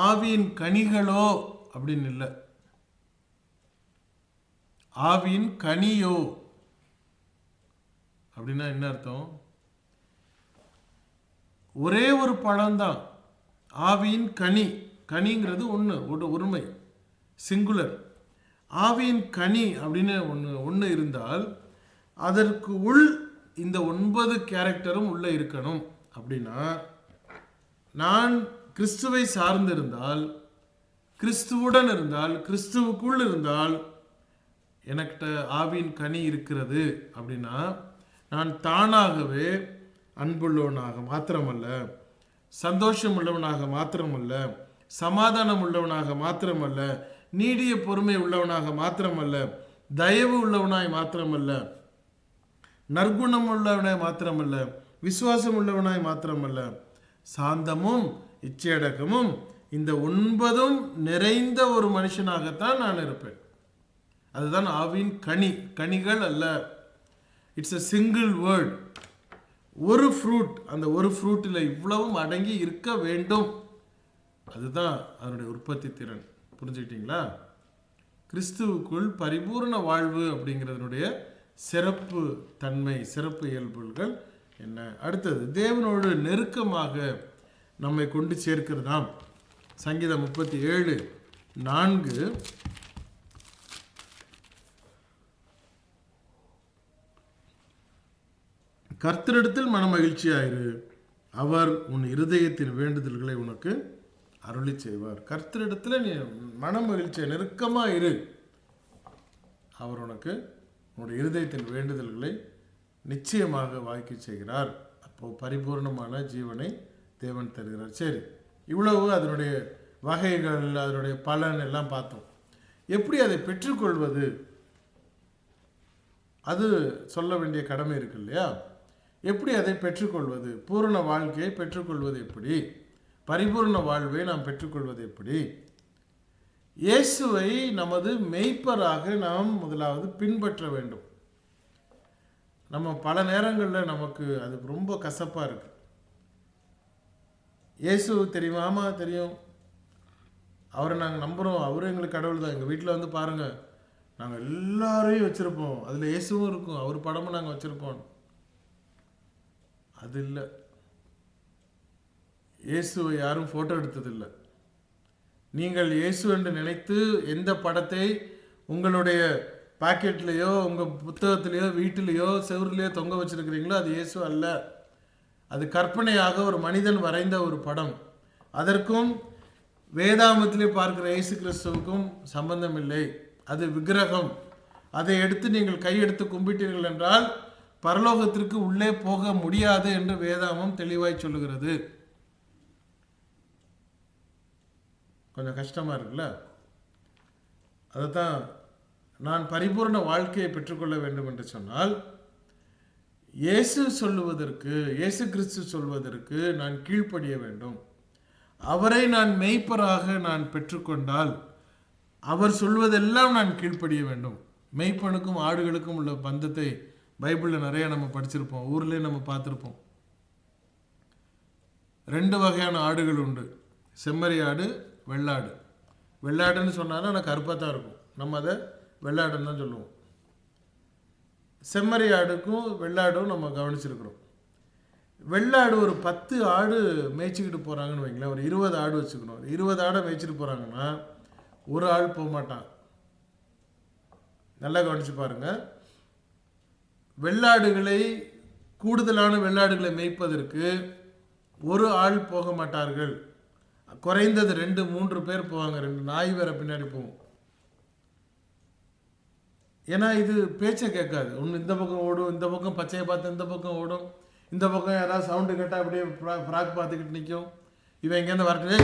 ஆவியின் கனிகளோ அப்படின்னு இல்லை, ஆவியின் கனியோ அப்படின்னா என்ன அர்த்தம்? ஒரே ஒரு பழம்தான் ஆவியின் கனி. கனிங்கிறது ஒருமை, சிங்குலர். ஆவியின் கனி அப்படின்னு ஒன்று இருந்தால் அதற்கு உள் இந்த 9 கேரக்டரும் உள்ளே இருக்கணும். அப்படின்னா நான் கிறிஸ்துவை சார்ந்திருந்தால், கிறிஸ்துவுடன் இருந்தால், கிறிஸ்துவுக்குள் இருந்தால் எனக்கிட்ட ஆவியின் கனி இருக்கிறது. அப்படின்னா நான் தானாகவே அன்புள்ளவனாக மாத்திரமல்ல, சந்தோஷம் உள்ளவனாக மாத்திரமல்ல, சமாதானம் உள்ளவனாக மாத்திரமல்ல, நீடிய பொறுமை உள்ளவனாக மாத்திரமல்ல, தயவு உள்ளவனாய் மாத்திரமல்ல, நற்குணம் உள்ளவனாய் மாத்திரமல்ல, விசுவாசம் உள்ளவனாய் மாத்திரமல்ல, சாந்தமும் இச்சையடக்கமும் இந்த 9 நிறைந்த ஒரு மனுஷனாகத்தான் நான் இருப்பேன். அதுதான் ஆவியின் கனி. கனிகள் அல்ல. It's a single word. ஒரு ஃப்ரூட். அந்த ஒரு ஃப்ரூட்டில் இவ்வளவும் அடங்கி இருக்க வேண்டும். அதுதான் அதனுடைய உற்பத்தி திறன். புரிஞ்சுக்கிட்டீங்களா? கிறிஸ்துவுக்குள் பரிபூர்ண வாழ்வு அப்படிங்கிறதுனுடைய சிறப்பு தன்மை, சிறப்பு இயல்புகள் என்ன? அடுத்தது, தேவனோடு நெருக்கமாக நம்மை கொண்டு சேர்க்கிறதாம். சங்கீதம் 37:4, கர்த்தரிடத்தில் மன மகிழ்ச்சியாயிரு, அவர் உன் இருதயத்தின் வேண்டுதல்களை உனக்கு அருளி செய்வார். கர்த்தரிடத்தில் நீ மன மகிழ்ச்சியை நெருக்கமாக இரு, அவர் உனக்கு உன்னுடைய இருதயத்தின் வேண்டுதல்களை நிச்சயமாக வாய்க்க செய்கிறார். அப்போது பரிபூர்ணமான ஜீவனை தேவன் தருகிறார். சரி, இவ்வளவு அதனுடைய வகைகள், அதனுடைய பலன் எல்லாம் பார்த்தோம். எப்படி அதை பெற்றுக்கொள்வது, அது சொல்ல வேண்டிய கடமை இருக்கு இல்லையா? எப்படி அதை பெற்றுக்கொள்வது, பூரண வாழ்க்கையை பெற்றுக்கொள்வது எப்படி, பரிபூர்ண வாழ்வை நாம் பெற்றுக்கொள்வது எப்படி? இயேசுவை நமது மெய்ப்பராக நாம் முதலாவது பின்பற்ற வேண்டும். நம்ம பல நேரங்களில் நமக்கு அது ரொம்ப கசப்பாக இருக்கு. இயேசு தெரியுமா? தெரியும், அவரை நாங்கள் நம்புகிறோம், அவரும் எங்களுக்கு கடவுள் தான். எங்கள் வீட்டில் வந்து பாருங்கள், நாங்கள் எல்லாரையும் வச்சுருப்போம், அதில் இயேசுவும் இருக்கும், அவர் படமும் நாங்கள் வச்சுருப்போம். அது இல்லை. இயேசுவை யாரும் ஃபோட்டோ எடுத்ததில்லை. நீங்கள் இயேசு என்று நினைத்து எந்த படத்தை உங்களுடைய பாக்கெட்லேயோ, உங்கள் புத்தகத்திலேயோ, வீட்டிலேயோ, செவருலேயோ தொங்க வச்சுருக்கிறீங்களோ அது இயேசு அல்ல. அது கற்பனையாக ஒரு மனிதன் வரைந்த ஒரு படம். அதற்கும் வேதாமத்திலே பார்க்கிற இயேசு கிறிஸ்துவுக்கும் சம்பந்தம் இல்லை. அது விக்கிரகம். அதை எடுத்து நீங்கள் கையெடுத்து கும்பிட்டீர்கள் என்றால் பரலோகத்திற்கு உள்ளே போக முடியாது என்று வேதாமம் தெளிவாய் சொல்லுகிறது. கொஞ்சம் கஷ்டமாக இருக்குல்ல? அதுதான், நான் பரிபூர்ண வாழ்க்கையை பெற்றுக்கொள்ள வேண்டும் என்று சொன்னால் இயேசு சொல்லுவதற்கு, இயேசு கிறிஸ்து சொல்வதற்கு நான் கீழ்ப்படிய வேண்டும். அவரை நான் மெய்ப்பராக நான் பெற்றுக்கொண்டால் அவர் சொல்வதெல்லாம் நான் கீழ்ப்படிய வேண்டும். மெய்ப்பனுக்கும் ஆடுகளுக்கும் உள்ள பந்தத்தை பைபிளில் நிறைய நம்ம படிச்சிருப்போம், ஊர்லேயே நம்ம பார்த்துருப்போம். 2 வகையான ஆடுகள் உண்டு, செம்மறி ஆடு, வெள்ளாடு. வெள்ளாடுன்னு சொன்னாலும் ஆனால் கருப்பாக தான் இருக்கும், நம்ம அதை வெள்ளாடுன்னு தான் சொல்லுவோம். செம்மறி ஆடுக்கும் வெள்ளாடும் நம்ம கவனிச்சிருக்கிறோம். வெள்ளாடு ஒரு 10 ஆடு மேய்ச்சிக்கிட்டு போகிறாங்கன்னு வைங்களேன், ஒரு 20 ஆடு வச்சுக்கணும். 20 ஆடை மேய்ச்சிட்டு போகிறாங்கன்னா ஒரு ஆள் போக மாட்டான். நல்லா கவனிச்சு பாருங்கள். வெள்ளாடுகளை, கூடுதலான வெள்ளாடுகளை மேய்ப்பதற்கு ஒரு ஆள் போக மாட்டார்கள். குறைந்தது 2-3 பேர் போவாங்க. 2 நாய் வேற பின்னாடி போகும். ஏன்னா இது பேச்சை கேட்காது. ஒன்று இந்த பக்கம் ஓடும், இந்த பக்கம் பச்சையை பார்த்து இந்த பக்கம் ஓடும், இந்த பக்கம் யாராவது சவுண்டு கேட்டால் அப்படியே ஃப்ராக் பார்த்துக்கிட்டு நிற்கும். இவன் இங்கேருந்து வரட்டே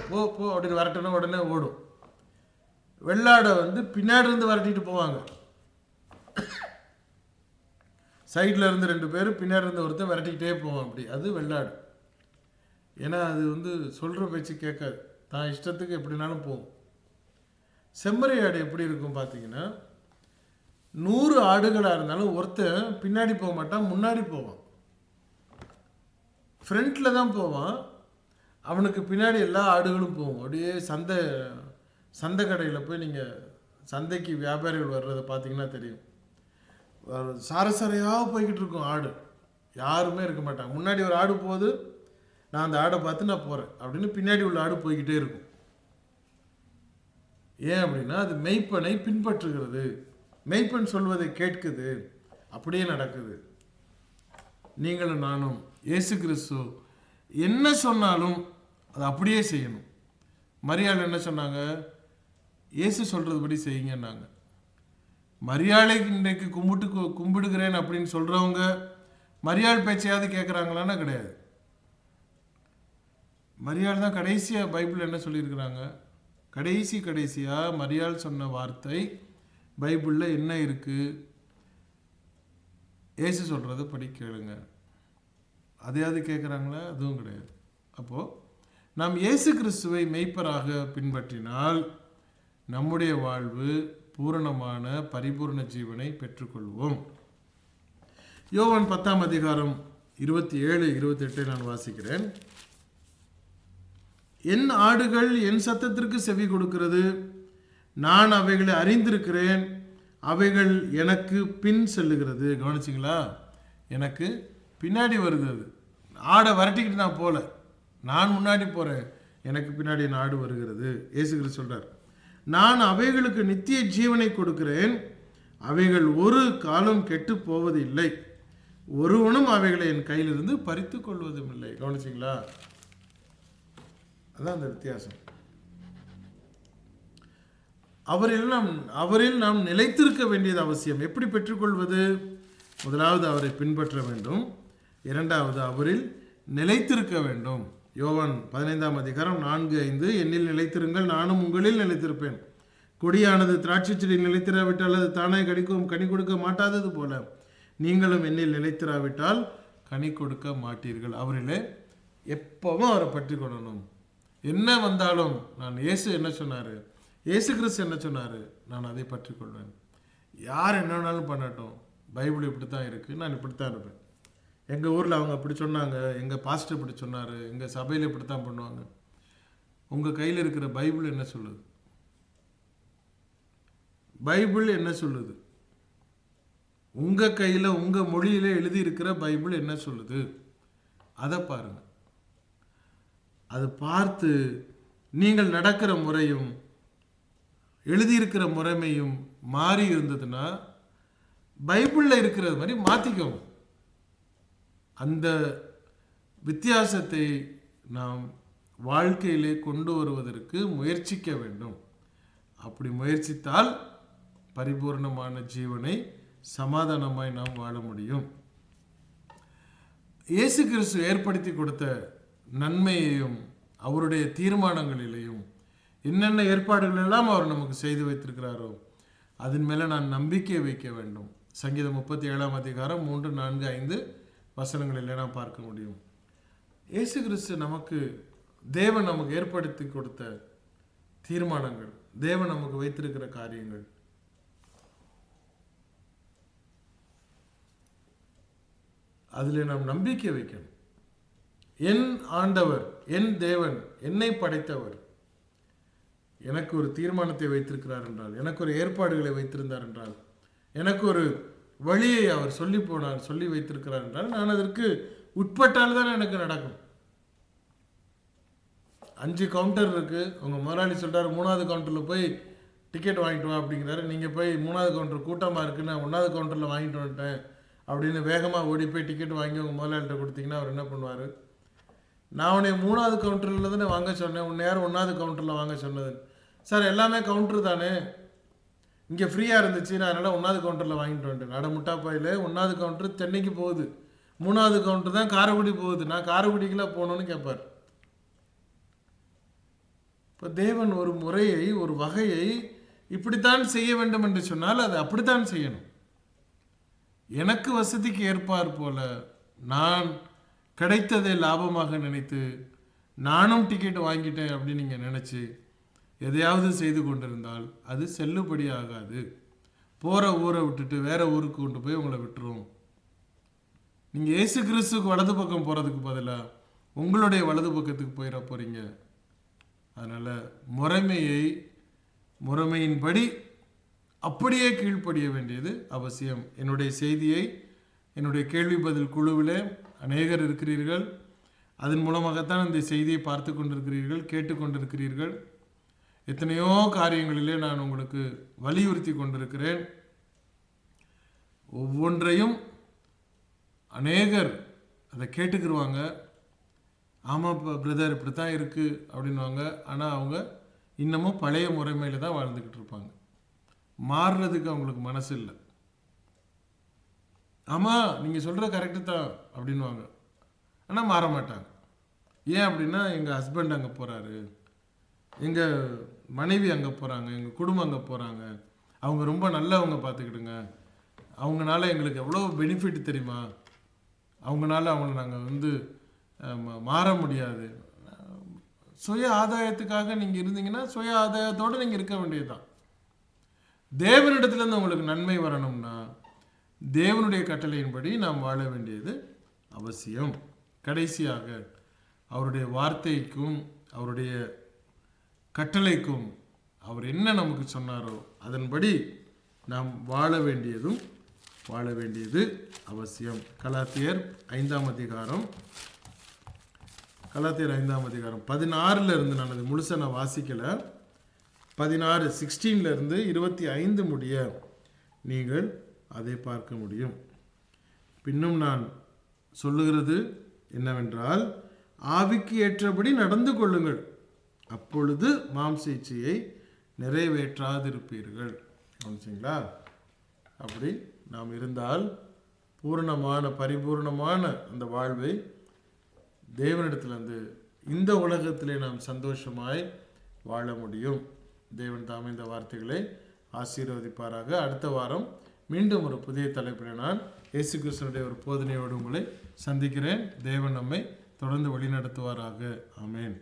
போ போ அப்படின்னு வரட்டணும், உடனே ஓடும். வெள்ளாடை வந்து பின்னாடி இருந்து வரட்டிட்டு போவாங்க. சைடில் இருந்து 2 பேர், பின்னாடி இருந்து ஒருத்தர் விரட்டிக்கிட்டே போவான். அப்படி அது வெள்ளாடு. ஏன்னா அது வந்து சொல்கிற பேச்சு கேட்காது, தான் இஷ்டத்துக்கு எப்படினாலும் போகும். செம்மறி ஆடு எப்படி இருக்கும் பார்த்தீங்கன்னா, 100 ஆடுகளாக இருந்தாலும் ஒருத்தன் பின்னாடி போக மாட்டான், முன்னாடி போவான். ஃப்ரண்ட்டில் தான் போவான், அவனுக்கு பின்னாடி எல்லா ஆடுகளும் போகும். அப்படியே சந்தை கடையில் போய் நீங்கள் சந்தைக்கு வியாபாரிகள் வர்றதை பார்த்தீங்கன்னா தெரியும். சாரசாரையாக போய்கிட்டு இருக்கும் ஆடு, யாருமே இருக்க மாட்டாங்க. முன்னாடி ஒரு ஆடு போகுது, நான் அந்த ஆடை பார்த்து நான் போகிறேன் அப்படின்னு பின்னாடி உள்ள ஆடு போய்கிட்டே இருக்கும். ஏன் அப்படின்னா அது மெய்ப்பனை பின்பற்றுகிறது, மெய்ப்பன் சொல்வதை கேட்குது, அப்படியே நடக்குது. நீங்களும் நானும் இயேசு கிறிஸ்து என்ன சொன்னாலும் அதை அப்படியே செய்யணும். மரியாள் என்ன சொன்னாங்க? இயேசு சொல்கிறதுபடி செய்யுங்கன்னாங்க. மரியாளை இன்றைக்கு கும்பிடுகிறேன் அப்படின்னு சொல்கிறவங்க மரியாள் பேச்சையாவது கேட்குறாங்களான்னா கிடையாது. மரியாள் தான் கடைசியாக பைபிள் என்ன சொல்லியிருக்கிறாங்க? கடைசியாக மரியாள் சொன்ன வார்த்தை பைபிளில் என்ன இருக்குது? இயேசு சொல்கிறத படி கேளுங்க. அதையாவது கேட்குறாங்களா? அதுவும் கிடையாது. அப்போது நாம் இயேசு கிறிஸ்துவை மெய்ப்பராக பின்பற்றினால் நம்முடைய வாழ்வு பூரணமான பரிபூர்ண ஜீவனை பெற்றுக்கொள்வோம். யோவான் 10ஆம் அதிகாரம் 27-28 நான் வாசிக்கிறேன். என் ஆடுகள் என் சத்தத்திற்கு செவி கொடுக்கிறது, நான் அவைகளை அறிந்திருக்கிறேன், அவைகள் எனக்கு பின் செல்லுகிறது. கவனிச்சிங்களா? எனக்கு பின்னாடி வருது. அது ஆடை விரட்டிக்கிட்டு நான் போகல, நான் முன்னாடி போகிறேன், எனக்கு பின்னாடி என் ஆடு வருகிறது. இயேசு கிறிஸ்து சொல்கிறார், நான் அவைகளுக்கு நித்திய ஜீவனை கொடுக்கிறேன், அவைகள் ஒரு காலம் கெட்டு போவது இல்லை, ஒருவனும் அவைகளை என் கையிலிருந்து பறித்து கொள்வதும் இல்லை. கவனிச்சிங்களா? அதான் அந்த வித்தியாசம். அவரில் நாம் நிலைத்திருக்க வேண்டியது அவசியம். எப்படி பெற்றுக்கொள்வது? முதலாவது அவரை பின்பற்ற வேண்டும், இரண்டாவது அவரில் நிலைத்திருக்க வேண்டும். யோவான் 15ஆம் அதிகாரம் 4-5, என்னில் நிலைத்திருங்கள், நானும் உங்களில் நிலைத்திருப்பேன். கொடியானது திராட்சை செடியில் நிலைத்திராவிட்டால் அது தானே கனி கொடுக்க மாட்டாதது போல நீங்களும் என்னில் நிலைத்திராவிட்டால் கனி கொடுக்க மாட்டீர்கள். அவரிலே எப்பவும் அவரை பற்றி கொள்ளணும். என்ன வந்தாலும் நான் இயேசு என்ன சொன்னார், இயேசு கிறிஸ்து என்ன சொன்னார், நான் அதை பற்றி கொள்வேன். யார் என்னன்னாலும் பண்ணட்டும், பைபிள் இப்படி தான் இருக்குது, நான் இப்படி தான் இருப்பேன். எங்கள் ஊரில் அவங்க அப்படி சொன்னாங்க, எங்கள் பாஸ்டர் இப்படி சொன்னார், எங்கள் சபையில் இப்படி தான் பண்ணுவாங்க. உங்கள் கையில் இருக்கிற பைபிள் என்ன சொல்லுது? பைபிள் என்ன சொல்லுது? உங்கள் கையில் உங்கள் மொழியில் எழுதியிருக்கிற பைபிள் என்ன சொல்லுது? அதை பாருங்கள். அதை பார்த்து நீங்கள் நடக்கிற முறையும் எழுதியிருக்கிற முறைமையும் மாறி இருந்ததுன்னா பைபிளில் இருக்கிறது மாதிரி மாற்றிக்கோங்க. அந்த வித்தியாசத்தை நாம் வாழ்க்கையிலே கொண்டு வருவதற்கு முயற்சிக்க வேண்டும். அப்படி முயற்சித்தால் பரிபூர்ணமான ஜீவனை சமாதானமாய் நாம் வாழ முடியும். இயேசு கிறிஸ்து ஏற்படுத்தி கொடுத்த நன்மையையும் அவருடைய தீர்மானங்களிலேயும் என்னென்ன ஏற்பாடுகள் எல்லாம் அவர் நமக்கு செய்து வைத்திருக்கிறாரோ அதன் மேலே நான் நம்பிக்கை வைக்க வேண்டும். சங்கீதம் 37ஆம் அதிகாரம் 3, 4, 5 வசனங்களிலே நாம் பார்க்க முடியும். இயேசு கிறிஸ்து தேவன் நமக்கு ஏற்படுத்தி கொடுத்த தீர்மானங்கள், தேவன் நமக்கு வைத்திருக்கிற காரியங்கள், அதில் நாம் நம்பிக்கை வைக்கணும். என் ஆண்டவர், என் தேவன், என்னை படைத்தவர் எனக்கு ஒரு தீர்மானத்தை வைத்திருக்கிறார் என்றால், எனக்கு ஒரு ஏற்பாடுகளை வைத்திருந்தார் என்றால், எனக்கு ஒரு வழியை அவர் சொல்லி வைத்திருக்கிறார் என்றால் நான் அதற்கு உட்பட்டால் தான் எனக்கு நடக்கும். 5 கவுண்டர் இருக்குது, உங்கள் முதலாளி சொல்கிறார் 3வது கவுண்டரில் போய் டிக்கெட் வாங்கிட்டு வா அப்படிங்கிறாரு. நீங்கள் போய் 3வது கவுண்டர் கூட்டமாக இருக்குன்னு நான் 1வது கவுண்டரில் வாங்கிட்டு வந்துட்டேன் அப்படின்னு வேகமாக ஓடி போய் டிக்கெட் வாங்கி உங்கள் முதலாளிகிட்ட கொடுத்தீங்கன்னா அவர் என்ன பண்ணுவார்? நான் உன்னை 3வது கவுண்டரில் தானே வாங்க சொன்னேன், உன்னை யார் 1வது கவுண்டரில் வாங்க சொன்னது? சார் எல்லாமே கவுண்டர் தானே, இங்கே ஃப்ரீயாக இருந்துச்சு, நான் அதனால் 1வது கவுண்டரில் வாங்கிட்டு வந்துட்டேன். நட முட்டாப்பாயில் 1வது கவுண்டர் சென்னைக்கு போகுது, 3வது கவுண்டர் தான் காரைக்குடி போகுது, நான் காரைக்குடிக்கெலாம் போகணுன்னு கேட்பார். இப்போ தேவன் ஒரு முறையை, ஒரு வகையை இப்படித்தான் செய்ய வேண்டும் என்று சொன்னால் அதை அப்படித்தான் செய்யணும். எனக்கு வசதிக்கு ஏற்பார் போல நான் கிடைத்ததை லாபமாக நினைத்து நானும் டிக்கெட் வாங்கிட்டேன் அப்படின்னு நீங்கள் நினச்சி எதையாவது செய்து கொண்டிருந்தால் அது செல்லுபடி ஆகாது. போகிற ஊரை விட்டுட்டு வேற ஊருக்கு கொண்டு போய் உங்களை விட்டுரும். நீங்கள் இயேசு கிறிஸ்துக்கு வலது பக்கம் போகிறதுக்கு பதிலாக உங்களுடைய வலது பக்கத்துக்கு போயிட போகிறீங்க. அதனால் முறைமையின்படி அப்படியே கீழ்ப்படிய வேண்டியது அவசியம். என்னுடைய செய்தியை என்னுடைய கேள்வி பதில் குழுவில் அநேகர் இருக்கிறீர்கள். அதன் மூலமாகத்தான் இந்த செய்தியை பார்த்து கொண்டிருக்கிறீர்கள், கேட்டுக்கொண்டிருக்கிறீர்கள். எத்தனையோ காரியங்களிலே நான் உங்களுக்கு வலியுறுத்தி கொண்டிருக்கிறேன். ஒவ்வொன்றையும் அநேகர் அதை கேட்டுக்கிடுவாங்க. ஆமாம் பிரதர் இப்படி தான் இருக்குது அப்படின்வாங்க. ஆனால் அவங்க இன்னமும் பழைய முறைமையில் தான் வாழ்ந்துக்கிட்டு இருப்பாங்க. மாறுறதுக்கு அவங்களுக்கு மனசு இல்லை. ஆமாம் நீங்கள் சொல்கிற கரெக்டு தான் அப்படின்வாங்க. ஆனால் மாற மாட்டாங்க. ஏன் அப்படின்னா எங்கள் ஹஸ்பண்ட் அங்கே போகிறாரு, எங்கள் மனைவி அங்கே போகிறாங்க, எங்கள் குடும்பம் அங்கே போகிறாங்க, அவங்க ரொம்ப நல்லவங்க பார்த்துக்கிடுங்க, அவங்களால எங்களுக்கு எவ்வளோ பெனிஃபிட் தெரியுமா, அவங்களால அவங்கள நாங்கள் மாற முடியாது. சுய ஆதாயத்துக்காக நீங்கள் இருந்தீங்கன்னா சுய ஆதாயத்தோடு நீங்கள் இருக்க வேண்டியதுதான். தேவனிடத்துலேருந்து உங்களுக்கு நன்மை வரணும்னா தேவனுடைய கட்டளையின்படி நாம் வாழ வேண்டியது அவசியம். கடைசியாக அவருடைய வார்த்தைக்கும் அவருடைய கட்டளைக்கும் அவர் என்ன நமக்கு சொன்னாரோ அதன்படி நாம் வாழ வேண்டியது அவசியம். கலாத்தியர் 5ஆம் அதிகாரம் 16 இருந்து நான் அது முழுசாக நான் வாசிக்கலை. 16 16 இருந்து 25 முடிய நீங்கள் அதை பார்க்க முடியும். பின்னும் நான் சொல்லுகிறது என்னவென்றால், ஆவிக்கு ஏற்றபடி நடந்து கொள்ளுங்கள், அப்பொழுது மாம்ச இச்சையை நிறைவேற்றாதிருப்பீர்கள். கவனிச்சிங்களா? அப்படி நாம் இருந்தால் பரிபூர்ணமான அந்த வாழ்வை தேவனிடத்திலிருந்து இந்த உலகத்திலே நாம் சந்தோஷமாய் வாழ முடியும். தேவன் தாமே இந்த வார்த்தைகளை ஆசீர்வதிப்பாராக. அடுத்த வாரம் மீண்டும் ஒரு புதிய தலைப்பில் நான் இயேசு கிறிஸ்துவினுடைய ஒரு போதனையோடு உங்களை சந்திக்கிறேன். தேவன் நம்மை தொடர்ந்து வழிநடத்துவாராக. ஆமென்.